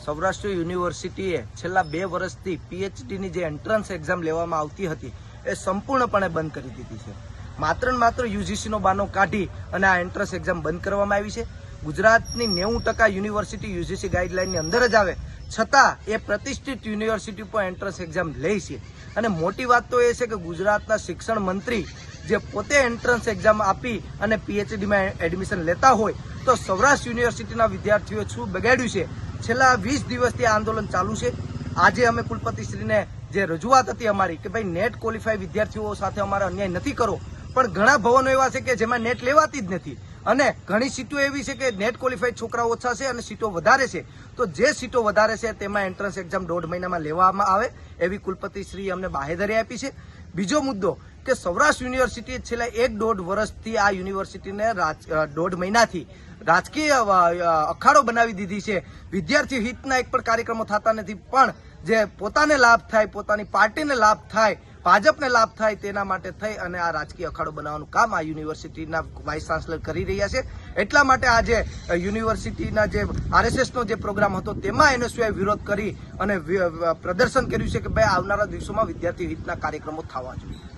સૌરાષ્ટ્ર યુનિવર્સિટીએ છેલ્લા 2 વર્ષથી પીએચડીની જે એન્ટ્રન્સ એક્ઝામ લેવામાં આવતી હતી એ સંપૂર્ણપણે બંધ કરી દીધી છે. માત્ર ને માત્ર યુજીસીનો બાનો કાઢી અને આ એન્ટ્રન્સ એક્ઝામ બંધ કરવામાં આવી છે. ગુજરાતની 90% યુનિવર્સિટી યુજીસી ગાઈડલાઈનની અંદર જ આવે છતાં એ પ્રતિષ્ઠિત યુનિવર્સિટી પર એન્ટ્રન્સ એક્ઝામ લે છે. અને મોટી વાત તો એ છે કે ગુજરાતના શિક્ષણ મંત્રી જે પોતે એન્ટ્રન્સ એક્ઝામ આપી અને પીએચડીમાં એડમિશન લેતા હોય તો સૌરાષ્ટ્ર યુનિવર્સિટીના વિદ્યાર્થીઓએ શું બગાડ્યું છે? છેલ્લા 20 દિવસથી આંદોલન ચાલુ છે. આજે અમે કુલપતિશ્રીને જે રજૂઆત હતી અમારી કે ભાઈ નેટ ક્વોલિફાય વિદ્યાર્થીઓ સાથે અમારે અન્યાય નથી કરો, પણ ઘણા ભવનો એવા છે કે જેમાં નેટ લેવાતી જ નથી અને ઘણી સીટો એવી છે કે નેટ ક્વોલિફાઈડ છોકરાઓ ઓછા છે અને સીટો વધારે છે. તો જે સીટો વધારે છે તેમાં એન્ટ્રન્સ એક્ઝામ 1.5 મહિનામાં લેવામાં આવે એવી કુલપતિશ્રી અમને બાહેધરી આપી છે. બીજો મુદ્દો કે સૌરાષ્ટ્ર યુનિવર્સિટી છેલ્લા 1.5 વર્ષથી આ યુનિવર્સિટીને 1.5 મહિનાથી રાજકીય અખાડો બનાવી દીધી છે. વિદ્યાર્થી હિતના એક પણ કાર્યક્રમો થતા નથી, પણ જે પોતાને લાભ થાય, પોતાની પાર્ટીને લાભ થાય, ભાજપને લાભ થાય તેના માટે થઈ અને આ રાજકીય અખાડો બનાવવાનું કામ આ યુનિવર્સિટીના વાઇસ ચાન્સલર કરી રહ્યા છે. એટલા માટે આજે યુનિવર્સિટીના જે આરએસએસનો જે પ્રોગ્રામ હતો તેમાં એનએસયુએ વિરોધ કરી અને પ્રદર્શન કર્યું છે કે ભાઈ આવનારા દિવસોમાં વિદ્યાર્થી હિતના કાર્યક્રમો થવા જોઈએ.